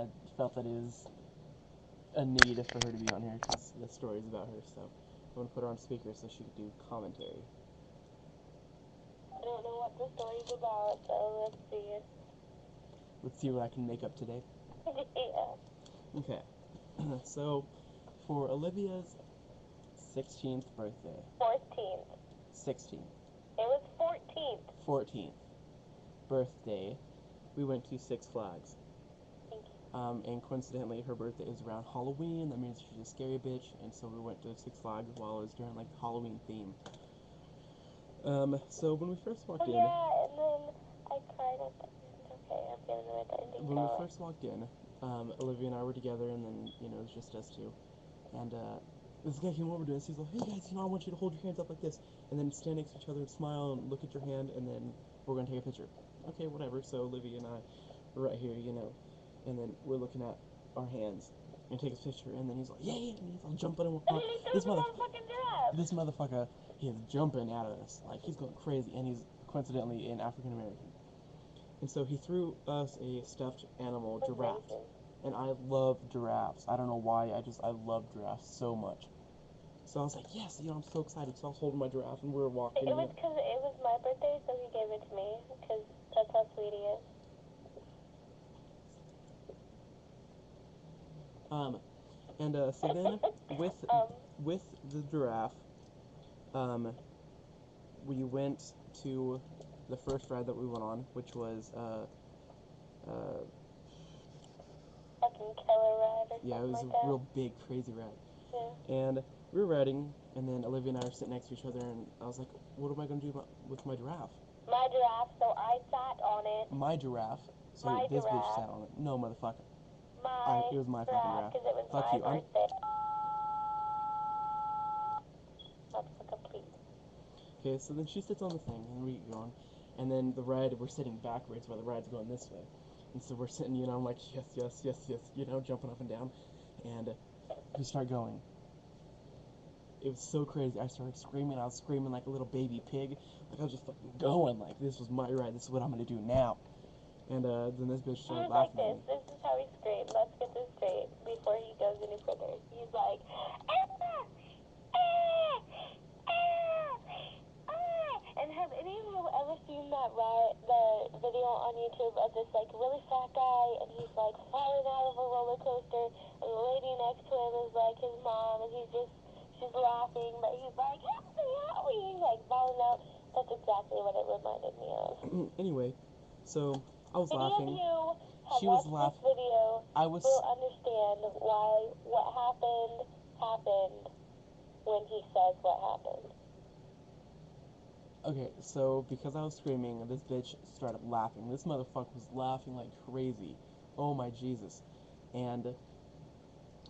I felt that it is a need for her to be on here because the story is about her. So I'm gonna put her on speaker so she could do commentary. I don't know what the story's about, so let's see. Let's see what I can make up today. Yeah. Okay. So for Olivia's 16th birthday. 14th. 16th. It was 14th. 14th birthday, we went to Six Flags. Thank you. And coincidentally, her birthday is around Halloween. That means she's a scary bitch, and so we went to Six Flags while it was during like the Halloween theme. So when we first walked in, Yeah, and then I cried at the end. Okay, I'm gonna know the ending. when we first walked in, Olivia and I were together, and then it was just us two. And this guy came over to us. He's like, "Hey guys, I want you to hold your hands up like this, and then stand next to each other and smile and look at your hand, and then we're gonna take a picture." Okay, whatever. So Olivia and I were right here, and then we're looking at our hands and take a picture. And then he's like, "Yeah," and he's all jumping and And then he threw the motherfucking giraffe. This motherfucker, he is jumping at us like he's going crazy, and he's coincidentally an African American. And so he threw us a stuffed animal giraffe. And I love giraffes. I don't know why, I love giraffes so much. So I was like, yes, I'm so excited. So I was holding my giraffe and we were walking. It was because it was my birthday, so he gave it to me, because that's how sweet he is. So then with the giraffe, we went to the first ride that we went on, which was Fucking killer ride or something. yeah, it was like a real big, crazy ride. Yeah. And we were riding, and then Olivia and I were sitting next to each other, and I was like, what am I going to do with my giraffe? My giraffe, so I sat on it. My giraffe, so My this giraffe. bitch sat on it. No, motherfucker. It was my fucking giraffe. Because it was Fuck my you. birthday. Motherfucker, please. Okay, so then she sits on the thing, and we get going, and then the ride, we're sitting backwards while the ride's going this way. And so we're sitting, I'm like, yes, yes, yes, yes, jumping up and down, and we start going. It was so crazy. I started screaming. I was screaming like a little baby pig. Like I was just fucking going. Like this was my ride. This is what I'm gonna do now. And then this bitch started laughing at me. This is how he screamed. Let's get this straight before he goes any further. He's like, ah! Ah! Ah! Ah! And have any of you ever seen the video on YouTube of this like really fat guy, and he's like falling out of a roller coaster, and the lady next to him is like his mom, and she's laughing, but he's like, help me, he's like falling out. That's exactly what it reminded me of. Anyway, so I was laughing. Any of you have She was watched this video will understand why what happened when he says what happened. Okay, so because I was screaming, this bitch started laughing. This motherfucker was laughing like crazy. Oh my Jesus. And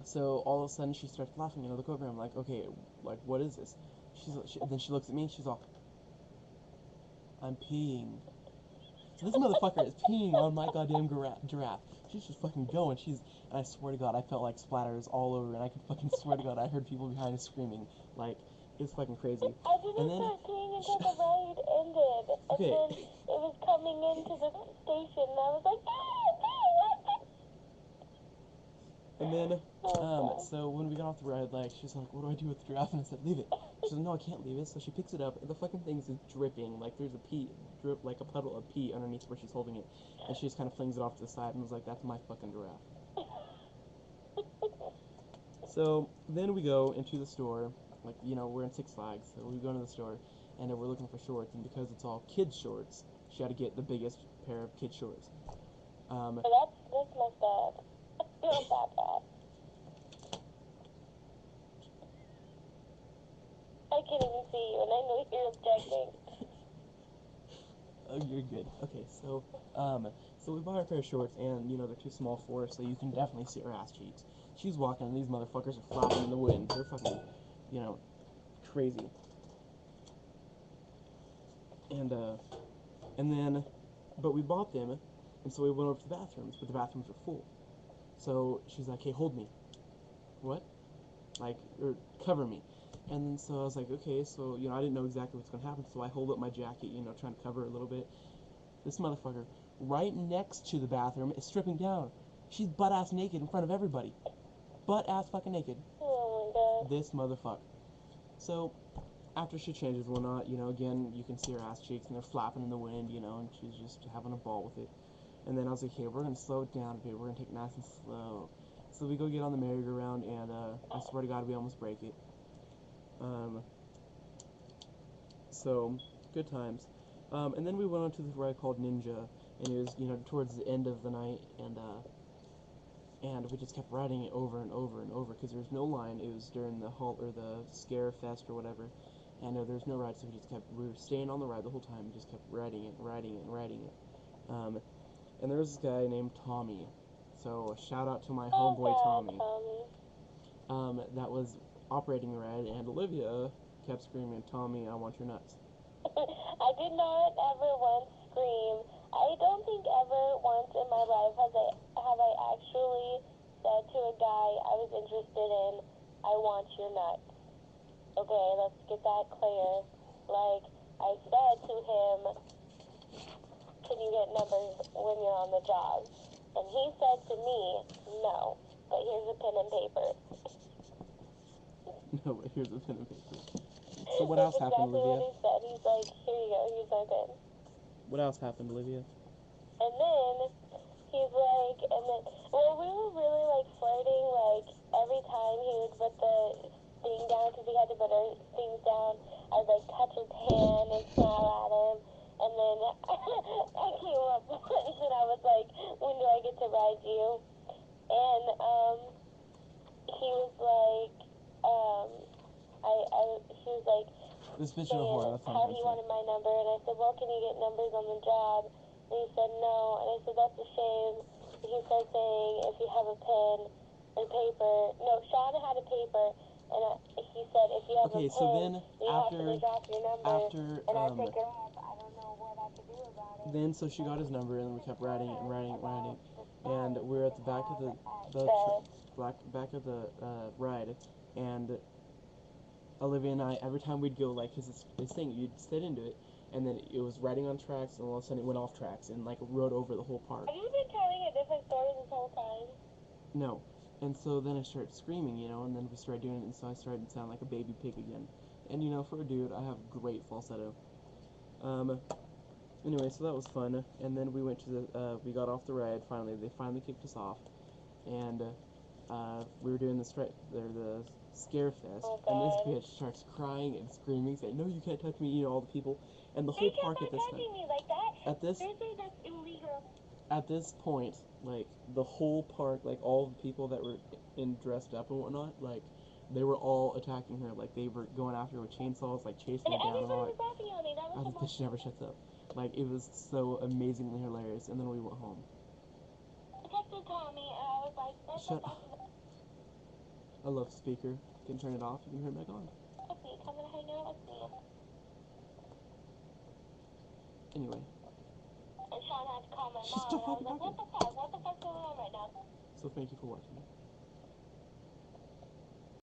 so all of a sudden she starts laughing, and I look over and I'm like, okay, like what is this? Then she looks at me and she's all, I'm peeing. So this motherfucker is peeing on my goddamn giraffe. She's just fucking going. And I swear to God, I felt like splatters all over, and I could fucking swear to God, I heard people behind us screaming. Like, it was fucking crazy. I didn't start peeing until the ride ended. And then it was coming into the station, and I was like, and then, so when we got off the ride, like, she's like, what do I do with the giraffe? And I said, leave it. She said, no, I can't leave it. So she picks it up, and the fucking thing's dripping. Like, there's a drip, like a puddle of pee underneath where she's holding it. And she just kind of flings it off to the side and was like, that's my fucking giraffe. So then we go into the store. Like, we're in Six Flags, so we go into the store, and we're looking for shorts. And because it's all kids' shorts, she had to get the biggest pair of kids' shorts. that's messed up. Not that bad. I can't even see you, and I know you're objecting. Oh, you're good. Okay, so we bought her a pair of shorts, and, they're too small for her, so you can definitely see her ass cheeks. She's walking, and these motherfuckers are flapping in the wind. They're fucking, crazy. And then, but we bought them, and so we went over to the bathrooms, but the bathrooms were full. So she's like, hey, hold me. What? Like, or cover me. And then so I was like, okay, so, I didn't know exactly what's going to happen, so I hold up my jacket, trying to cover it a little bit. This motherfucker, right next to the bathroom, is stripping down. She's butt-ass naked in front of everybody. Butt-ass fucking naked. Oh my god. This motherfucker. So, after she changes and whatnot, you know, again, you can see her ass cheeks and they're flapping in the wind, you know, and she's just having a ball with it. And then I was like, hey, we're going to slow it down a bit. We're going to take it nice and slow. So we go get on the merry-go-round, and I swear to God, we almost break it. So, good times. And then we went on to this ride called Ninja, and it was, you know, towards the end of the night, and we just kept riding it over and over and over, because there was no line. It was during the or the Scare Fest or whatever, and there was no ride, so we were staying on the ride the whole time, just kept riding it, riding it, and riding it. And there was this guy named Tommy, so shout out to my homeboy Tommy. That was operating the ride, and Olivia kept screaming, Tommy, I want your nuts. I did not ever once scream. I don't think ever once in my life have I actually said to a guy I was interested in, I want your nuts. Okay, let's get that clear. Like, I said to him, can you get numbers when you're on the job? And he said to me, no, but here's a pen and paper. No, but here's a pen and paper. So what else happened, That's exactly Olivia? what he said. He's like, here you go, here's my pen. What else happened, Olivia? And then he's like, well, we were really like flirting, like every time he would put the thing down, because we had to put our things down, I'd like touch his hand and smile at him. And then I came up once and I was like, when do I get to ride you? And he was like, he was like, This bitch in a whore, that's how he wanted my number, and I said, well, can you get numbers on the job? And he said no, and I said, that's a shame. And he started saying, if you have a pen and paper, no, Sean had a paper, and he said, if you have a pen, so then you have to drop your number, and I pick her up. I don't know what I could do about it. Then, so she got his number, and we kept riding it and riding it and riding it, and we were at the back of the back of the ride, and Olivia and I, every time we'd go, like, because this thing, you'd sit into it, and then it was riding on tracks, and all of a sudden it went off tracks, and, like, rode over the whole park. Have you been telling a different story this whole time? No. And so then I started screaming, you know, and then we started doing it, and so I started to sound like a baby pig again. And, you know, for a dude, I have great falsetto. Anyway, so that was fun, and then we went to the, we got off the ride, finally, they finally kicked us off, and, we were doing the Scare Fest, and this bitch starts crying and screaming, saying, no, you can't touch me, you know, all the people, and the whole park at this time, me like that. at this, That's illegal. at this point, like, the whole park, like, all the people that were dressed up and whatnot, like, they were all attacking her, like, they were going after her with chainsaws, like, chasing her down and all that. Was on me. That was This bitch never shuts up. Like, it was so amazingly hilarious, and then we went home. I texted Tommy, and I was like, Shut up. I love speaker. You can turn it off, you can turn it back on. Come and hang out with me. Anyway. And Sean had to call my mom, Stop and I was fucking like, talking. what the fuck's going on right now? So thank you for watching.